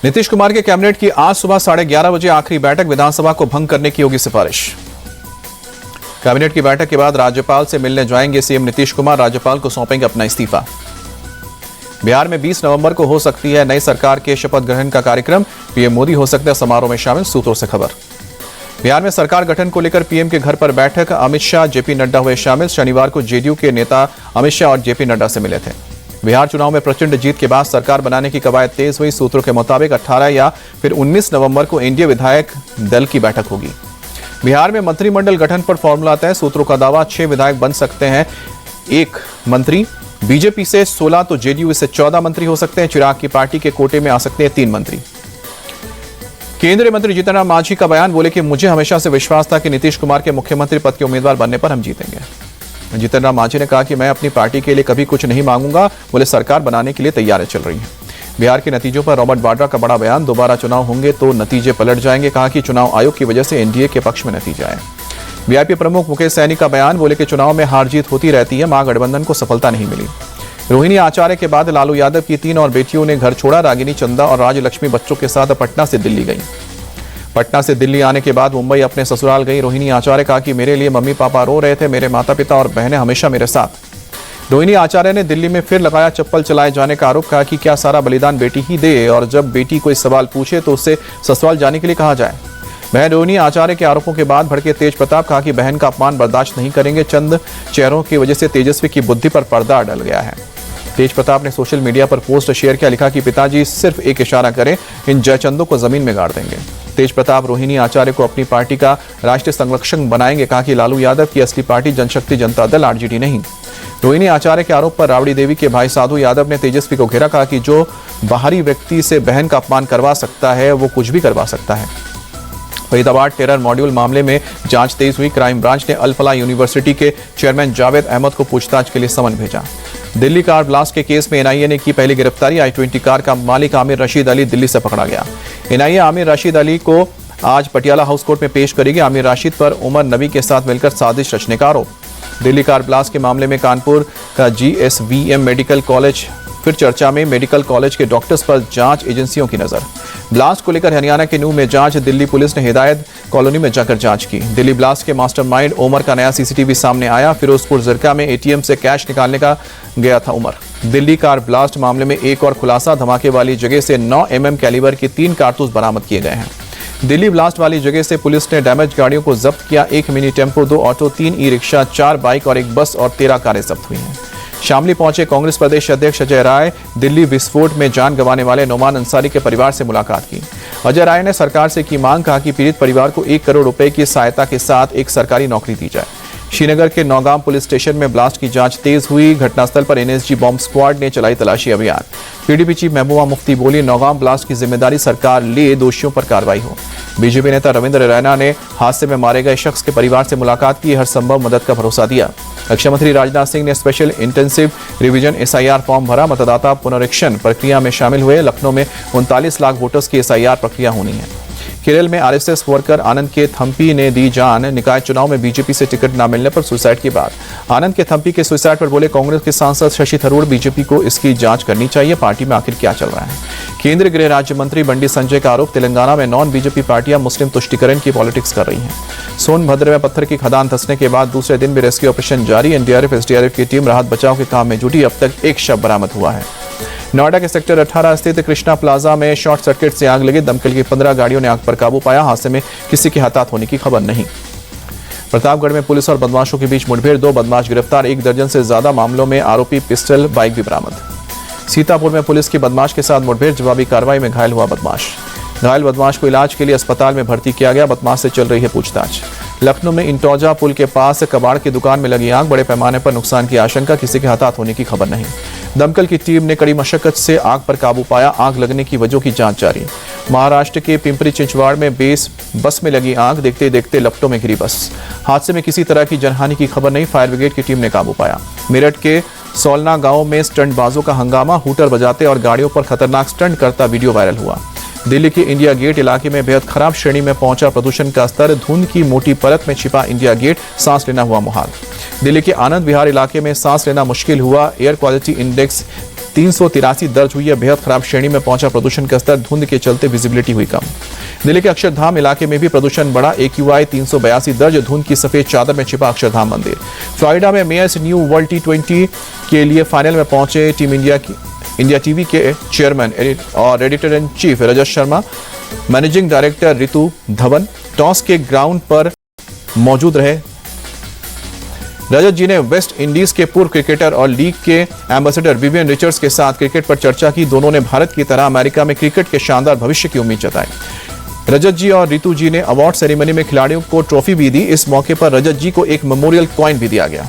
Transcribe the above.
नीतीश कुमार के कैबिनेट की आज सुबह 11:30 बजे आखिरी बैठक, विधानसभा को भंग करने की होगी सिफारिश। कैबिनेट की बैठक के बाद राज्यपाल से मिलने जाएंगे सीएम नीतीश कुमार, राज्यपाल को सौंपेंगे अपना इस्तीफा। बिहार में 20 नवंबर को हो सकती है नई सरकार के शपथ ग्रहण का कार्यक्रम, पीएम मोदी हो सकते हैं समारोह में शामिल, सूत्रों से खबर। बिहार में सरकार गठन को लेकर पीएम के घर पर बैठक, अमित शाह जेपी नड्डा हुए शामिल। शनिवार को जेडीयू के नेता अमित शाह और जेपी नड्डा से मिले थे। बिहार चुनाव में प्रचंड जीत के बाद सरकार बनाने की कवायद तेज हुई। सूत्रों के मुताबिक 18 या फिर 19 नवंबर को एनडीए विधायक दल की बैठक होगी। बिहार में मंत्रिमंडल गठन पर फॉर्मूला तय, सूत्रों का दावा 6 विधायक बन सकते हैं 1 मंत्री। बीजेपी से 16 तो जेडीयू से 14 मंत्री हो सकते हैं। चिराग की पार्टी के कोटे में आ सकते हैं 3 मंत्री। केंद्रीय मंत्री जीतन राम मांझी का बयान, बोले कि मुझे हमेशा से विश्वास था कि नीतीश कुमार के मुख्यमंत्री पद के उम्मीदवार बनने पर हम जीतेंगे। जीतन राम मांझी ने कहा कि मैं अपनी पार्टी के लिए कभी कुछ नहीं मांगूंगा, बोले सरकार बनाने के लिए तैयारियां चल रही हैं। बिहार के नतीजों पर रॉबर्ट वाड्रा का बड़ा बयान, दोबारा चुनाव होंगे तो नतीजे पलट जाएंगे। कहा कि चुनाव आयोग की वजह से एनडीए के पक्ष में नतीजा है। वीआईपी प्रमुख मुकेश सैनी का बयान, बोले कि चुनाव में हार जीत होती रहती है, महागठबंधन को सफलता नहीं मिली। रोहिणी आचार्य के बाद लालू यादव की 3 और बेटियों ने घर छोड़ा। रागिनी, चंदा और राजलक्ष्मी बच्चों के साथ पटना से दिल्ली गई। पटना से दिल्ली आने के बाद मुंबई अपने ससुराल गई। रोहिणी आचार्य कहा कि मेरे लिए मम्मी पापा रो रहे थे, मेरे माता पिता और बहनें हमेशा मेरे साथ। रोहिणी आचार्य ने दिल्ली में फिर लगाया चप्पल चलाए जाने का आरोप। कहा कि क्या सारा बलिदान बेटी ही दे, और जब बेटी कोई सवाल पूछे तो उससे ससुराल जाने के लिए कहा जाए। बहन रोहिणी आचार्य के आरोपों के बाद भड़के तेज प्रताप, कहा कि बहन का अपमान बर्दाश्त नहीं करेंगे। चंद चेहरों की वजह से तेजस्वी की बुद्धि पर पर्दा डल गया है। तेज प्रताप ने सोशल मीडिया पर पोस्ट शेयर किया, लिखा कि पिताजी सिर्फ एक इशारा करें, इन जयचंदों को जमीन में गाड़ देंगे। तेज प्रताप रोहिणी आचार्य को अपनी पार्टी का राष्ट्रीय संरक्षक बनाएंगे। कहा कि लालू यादव की असली पार्टी जनशक्ति जनता दल आरजेडी नहीं। रोहिणी आचार्य के आरोप पर राबड़ी देवी के भाई साधु यादव ने तेजस्वी को घेरा। कहा कि जो बाहरी व्यक्ति से बहन का अपमान करवा सकता है वो कुछ भी करवा सकता है। फरीदाबाद टेरर मॉड्यूल मामले में जांच तेज हुई। क्राइम ब्रांच ने अल फलाह यूनिवर्सिटी के चेयरमैन जावेद अहमद को पूछताछ के लिए समन भेजा। दिल्ली कार ब्लास्ट के केस में एनआईए ने की पहली गिरफ्तारी। i20 कार का मालिक आमिर रशीद अली दिल्ली से पकड़ा गया। एनआईए आमिर रशीद अली को आज पटियाला हाउस कोर्ट में पेश करेगी। आमिर रशीद पर उमर नबी के साथ मिलकर साजिश रचने का आरोप। दिल्ली कार ब्लास्ट के मामले में कानपुर का जीएसवीएम मेडिकल कॉलेज फिर चर्चा में। मेडिकल कॉलेज के डॉक्टर्स पर जांच एजेंसियों की नजर। ब्लास्ट को लेकर हरियाणा के नूह में जांच। दिल्ली पुलिस ने हिदायत कॉलोनी में जाकर जांच की। दिल्ली ब्लास्ट के मास्टरमाइंड उमर का नया सीसीटीवी सामने आया। फिरोजपुर जिरका में एटीएम से कैश निकालने का गया था उमर। दिल्ली कार ब्लास्ट मामले में एक और खुलासा, धमाके वाली जगह से 9 mm कैलिबर की 3 कारतूस बरामद किए गए हैं। दिल्ली ब्लास्ट वाली जगह से पुलिस ने डैमेज गाड़ियों को जब्त किया। 1 mini tempo, 2 auto, 3 e rickshaw, 4 bike और 1 बस और 13 कारें जब्त हुई हैं। शामली पहुंचे कांग्रेस प्रदेश अध्यक्ष अजय राय। दिल्ली विस्फोट में जान गंवाने वाले नोमान अंसारी के परिवार से मुलाकात की। अजय राय ने सरकार से की मांग, कहा कि पीड़ित परिवार को 1 करोड़ रुपए की सहायता के साथ एक सरकारी नौकरी दी जाए। श्रीनगर के नौगाम पुलिस स्टेशन में ब्लास्ट की जांच तेज हुई। घटनास्थल पर एनएसजी बॉम्ब स्क्वाड ने चलाई तलाशी अभियान। पीडीपी चीफ महबूबा मुफ्ती बोली, नौगाम ब्लास्ट की जिम्मेदारी सरकार ले, दोषियों पर कार्रवाई हो। बीजेपी नेता रविंद्र रैना ने हादसे में मारे गए शख्स के परिवार से मुलाकात की, हर संभव मदद का भरोसा दिया। रक्षा मंत्री राजनाथ सिंह ने special intensive revision SIR form भरा। मतदाता पुनरीक्षण प्रक्रिया में शामिल हुए। लखनऊ में 39 लाख वोटर्स की एसआईआर प्रक्रिया होनी है। केरल में आरएसएस वर्कर आनंद के थम्पी ने दी जान। निकाय चुनाव में बीजेपी से टिकट न मिलने पर सुसाइड की बात। आनंद के थम्पी के सुसाइड पर बोले कांग्रेस के सांसद शशि थरूर, बीजेपी को इसकी जांच करनी चाहिए, पार्टी में आखिर क्या चल रहा है। केंद्रीय गृह राज्य मंत्री बंडी संजय का आरोप, तेलंगाना में नॉन बीजेपी पार्टियां मुस्लिम तुष्टिकरण की पॉलिटिक्स कर रही हैं। सोनभद्र में पत्थर की खदान धंसने के बाद दूसरे दिन भी रेस्क्यू ऑपरेशन जारी। एनडीआरएफ एसडीआरएफ की टीम राहत बचाव के काम में जुटी। अब तक 1 शव बरामद हुआ है। नोएडा के सेक्टर 18 स्थित कृष्णा प्लाजा में शॉर्ट सर्किट से आग लगी। दमकल की 15 गाड़ियों ने आग पर काबू पाया। हादसे में किसी के हताहत होने की खबर नहीं। प्रतापगढ़ में पुलिस और बदमाशों के बीच मुठभेड़, 2 बदमाश गिरफ्तार। 1 दर्जन से ज्यादा मामलों में आरोपी, पिस्टल, बाइक भी बरामद। सीतापुर में पुलिस की बदमाश के साथ मुठभेड़, जवाबी कार्रवाई में घायल हुआ बदमाश। घायल बदमाश को इलाज के लिए अस्पताल में भर्ती किया गया। बदमाश से चल रही है पूछताछ। लखनऊ में इंटौजा पुल के पास कबाड़ की दुकान में लगी आग, बड़े पैमाने पर नुकसान की आशंका, किसी के हताहत होने की खबर नहीं। दमकल की टीम ने कड़ी मशक्कत से आग पर काबू पाया। आग लगने की वजह की जांच जारी। महाराष्ट्र के पिंपरी चिंचवाड़ में बस में लगी आग, देखते देखते लपटों में घिरी बस। हादसे में किसी तरह की जनहानि की खबर नहीं। फायर ब्रिगेड की टीम ने काबू पाया। मेरठ के सोलना गांव में स्टंटबाजों का हंगामा, हूटर बजाते और गाड़ियों पर खतरनाक स्टंट करता वीडियो वायरल हुआ। दिल्ली के इंडिया गेट इलाके में बेहद खराब श्रेणी में पहुंचा प्रदूषण का स्तर। धुंध की मोटी परत में छिपा इंडिया गेट, सांस लेना हुआ मुहाल। दिल्ली के आनंद विहार इलाके में सांस लेना मुश्किल हुआ। एयर क्वालिटी इंडेक्स 383 दर्ज हुई है। बेहद खराब श्रेणी में पहुंचा प्रदूषण का स्तर, धुंध के चलते विजिबिलिटी हुई कम। दिल्ली के अक्षरधाम इलाके में भी प्रदूषण बढ़ा, AQI 382 दर्ज, धुंध की सफेद चादर में छिपा अक्षरधाम मंदिर। फ्लोरिडा में मेयर्स न्यू वर्ल्ड T20 के लिए फाइनल में पहुंचे टीम इंडिया टीवी के चेयरमैन और editor in chief Rajat Sharma, managing director Ritu Dhawan toss के ग्राउंड पर मौजूद रहे। रजत जी ने वेस्ट इंडीज के पूर्व क्रिकेटर और लीग के एम्बेसडर विवियन रिचर्ड्स के साथ क्रिकेट पर चर्चा की। दोनों ने भारत की तरह अमेरिका में क्रिकेट के शानदार भविष्य की उम्मीद जताई। रजत जी और रितु जी ने अवार्ड सेरेमनी में खिलाड़ियों को ट्रॉफी भी दी। इस मौके पर रजत जी को एक मेमोरियल कॉइन भी दिया गया।